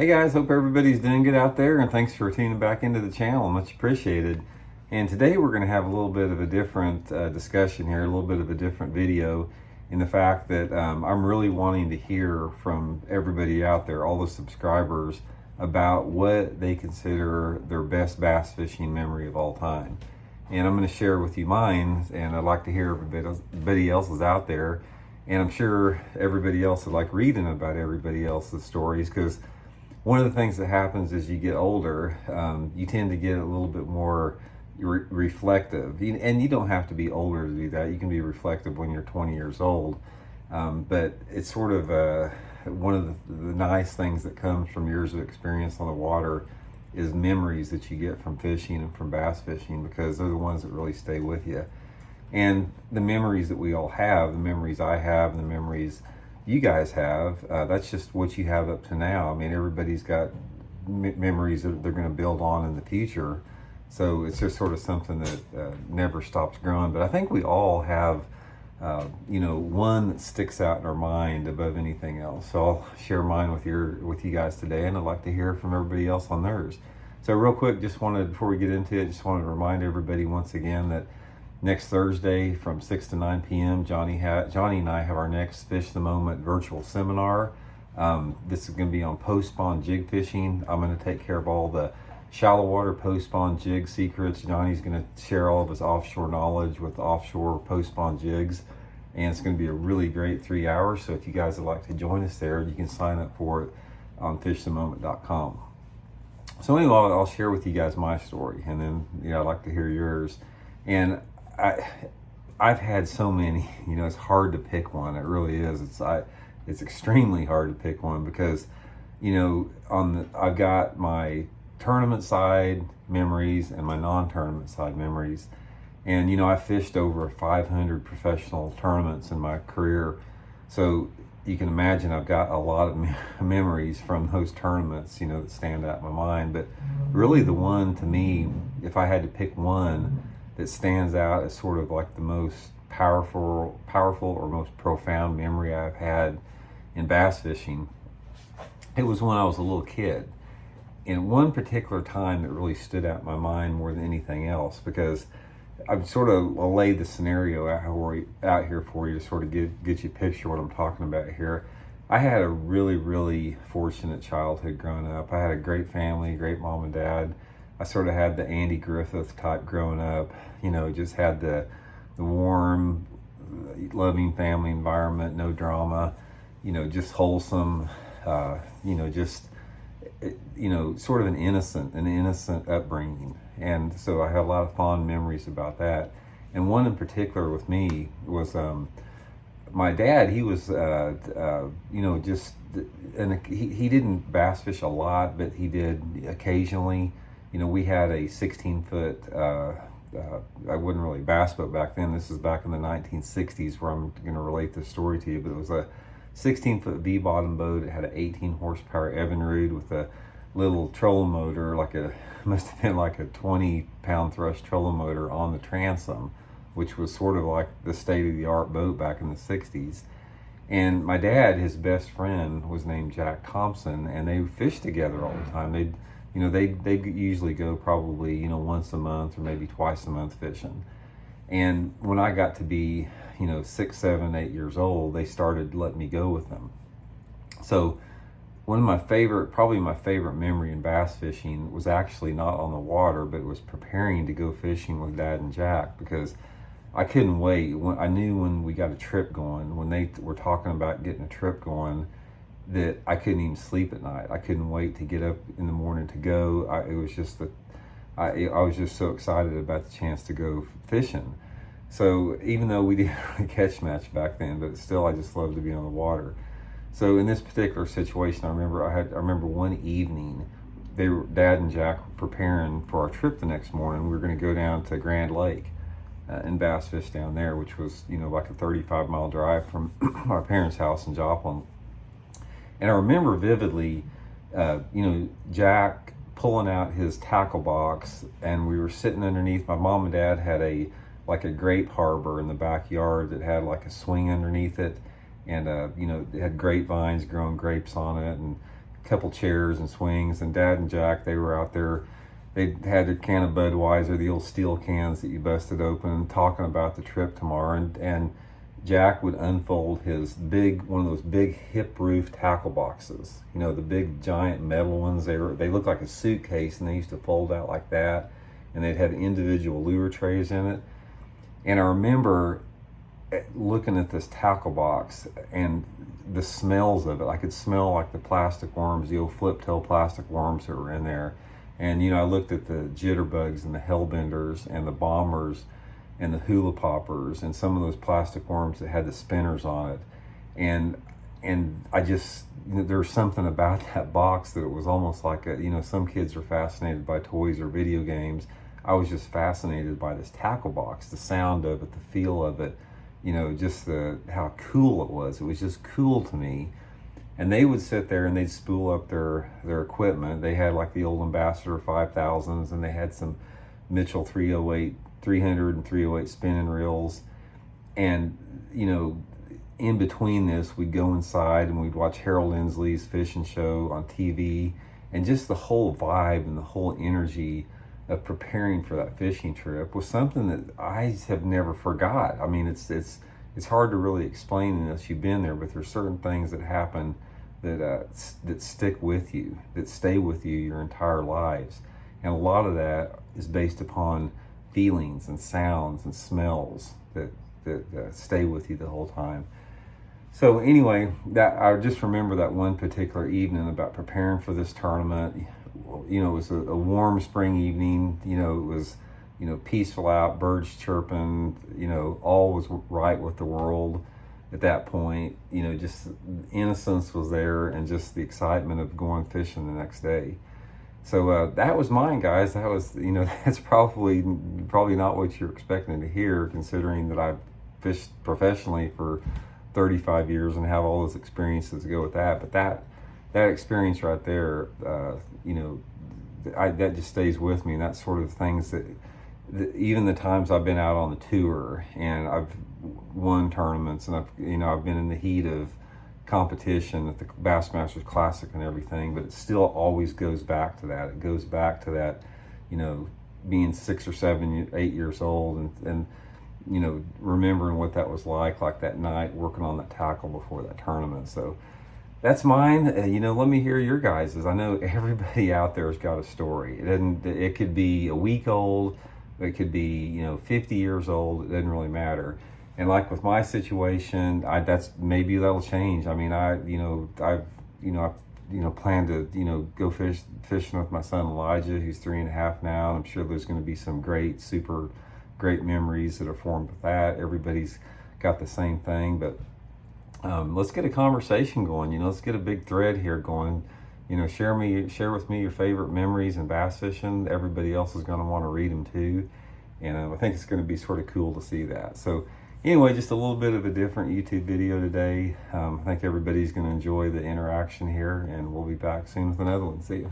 Hey guys, hope everybody's doing good out there, and thanks for tuning back into the channel. Much appreciated. And today we're going to have a little bit of a different discussion here, a little bit of a different video, in the fact that I'm really wanting to hear from everybody out there, all the subscribers, about what they consider their best bass fishing memory of all time. And I'm going to share with you mine, and I'd like to hear everybody else's out there. And I'm sure everybody else would like reading about everybody else's stories, because one of the things that happens as you get older, you tend to get a little bit more reflective. And you don't have to be older to do that. You can be reflective when you're 20 years old. But it's sort of one of the nice things that comes from years of experience on the water is memories that you get from fishing and from bass fishing, because they're the ones that really stay with you. And the memories that we all have, the memories I have, and the memories you guys have, that's just what you have up to now. I mean, everybody's got memories that they're going to build on in the future. So it's just sort of something that never stops growing. But I think we all have, one that sticks out in our mind above anything else. So I'll share mine with you guys today, and I'd like to hear from everybody else on theirs. So real quick, before we get into it, just wanted to remind everybody once again that next Thursday from 6 to 9 p.m., Johnny and I have our next Fish the Moment virtual seminar. This is going to be on post-spawn jig fishing. I'm going to take care of all the shallow water post-spawn jig secrets. Johnny's going to share all of his offshore knowledge with offshore post-spawn jigs. And it's going to be a really great 3 hours. So if you guys would like to join us there, you can sign up for it on fishthemoment.com. So anyway, I'll share with you guys my story, and then I'd like to hear yours. And I've had so many. It's hard to pick one. It really is. It's extremely hard to pick one, because I've got my tournament side memories and my non-tournament side memories. And I fished over 500 professional tournaments in my career, so you can imagine I've got a lot of memories from those tournaments that stand out in my mind. But really, the one, to me, if I had to pick one that stands out as sort of like the most powerful or most profound memory I've had in bass fishing, it was when I was a little kid. And one particular time that really stood out in my mind more than anything else, because I've sort of laid the scenario out here for you to sort of get you a picture of what I'm talking about here. I had a really, really fortunate childhood growing up. I had a great family, great mom and dad. I sort of had the Andy Griffith type growing up, just had the warm, loving family environment, no drama, just wholesome, sort of an innocent upbringing. And so I have a lot of fond memories about that. And one in particular with me was my dad. He was, he didn't bass fish a lot, but he did occasionally. We had a 16-foot, I wasn't really bass boat back then. This is back in the 1960s where I'm going to relate this story to you. But it was a 16-foot V-bottom boat. It had an 18 horsepower Evinrude with a little trolling motor, must have been like a 20-pound thrust trolling motor on the transom, which was sort of like the state-of-the-art boat back in the 60s. And my dad, his best friend, was named Jack Thompson, and they fished together all the time. They'd usually go probably, once a month or maybe twice a month fishing. And when I got to be, 6, 7, 8 years old, they started letting me go with them. So probably my favorite memory in bass fishing was actually not on the water, but it was preparing to go fishing with Dad and Jack, because I couldn't wait. I knew when we got a trip going, when they were talking about getting a trip going, that I couldn't even sleep at night. I couldn't wait to get up in the morning to go. I was just so excited about the chance to go fishing. So even though we didn't really catch much back then, but still, I just loved to be on the water. So in this particular situation, I remember one evening, Dad and Jack were preparing for our trip the next morning. We were going to go down to Grand Lake and bass fish down there, which was like a 35-mile drive from our parents' house in Joplin. And I remember vividly, Jack pulling out his tackle box, and we were sitting underneath. My mom and dad had a grape harbor in the backyard that had like a swing underneath it, and it had grapevines growing grapes on it, and couple chairs and swings, and Dad and Jack, they were out there. They had their can of Budweiser, the old steel cans that you busted open, talking about the trip tomorrow. And Jack would unfold his one of those big hip roof tackle boxes. You know, the big giant metal ones. They look like a suitcase, and they used to fold out like that. And they'd have individual lure trays in it. And I remember looking at this tackle box and the smells of it. I could smell like the plastic worms, the old flip tail plastic worms that were in there. And, you know, I looked at the jitterbugs and the hellbenders and the bombers and the hula poppers and some of those plastic worms that had the spinners on it. And I just, you know, there was something about that box that it was almost like some kids are fascinated by toys or video games. I was just fascinated by this tackle box, the sound of it, the feel of it, you know, just how cool it was. It was just cool to me. And they would sit there and they'd spool up their equipment. They had like the old Ambassador 5000s, and they had some Mitchell 300 and 308 spinning reels. And, you know, in between this, we'd go inside and we'd watch Harold Inslee's fishing show on TV, and just the whole vibe and the whole energy of preparing for that fishing trip was something that I have never forgot. I mean, it's hard to really explain unless you've been there, but there's certain things that happen that stick with you, that stay with you your entire lives. And a lot of that is based upon feelings and sounds and smells that stay with you the whole time. So anyway, that I just remember that one particular evening about preparing for this tournament. You know, it was a warm spring evening. You know, it was, you know, peaceful out, birds chirping. You know, all was right with the world at that point. You know, just innocence was there, and just the excitement of going fishing the next day. So that was mine, guys. That was, you know, that's probably not what you're expecting to hear, considering that I've fished professionally for 35 years and have all those experiences to go with that. But that experience right there, you know, that just stays with me. And that's sort of things that even the times I've been out on the tour and I've won tournaments, and I've been in the heat of competition at the Bassmasters Classic and everything, but it still always goes back to that. It goes back to that, you know, being 6 or 7, 8 years old, and you know, remembering what that was like that night working on that tackle before that tournament. So that's mine. You know, let me hear your guys's. I know everybody out there has got a story. It could be a week old, it could be, you know, 50 years old. It doesn't really matter. And like with my situation, maybe that'll change. I mean, I've planned to, you know, go fishing with my son Elijah, who's 3.5 now. I'm sure there's going to be some super great memories that are formed with that. Everybody's got the same thing, but let's get a conversation going. You know, let's get a big thread here going. You know, share with me your favorite memories in bass fishing. Everybody else is going to want to read them too, and I think it's going to be sort of cool to see that. So anyway, just a little bit of a different YouTube video today. I think everybody's going to enjoy the interaction here, and we'll be back soon with another one. See you.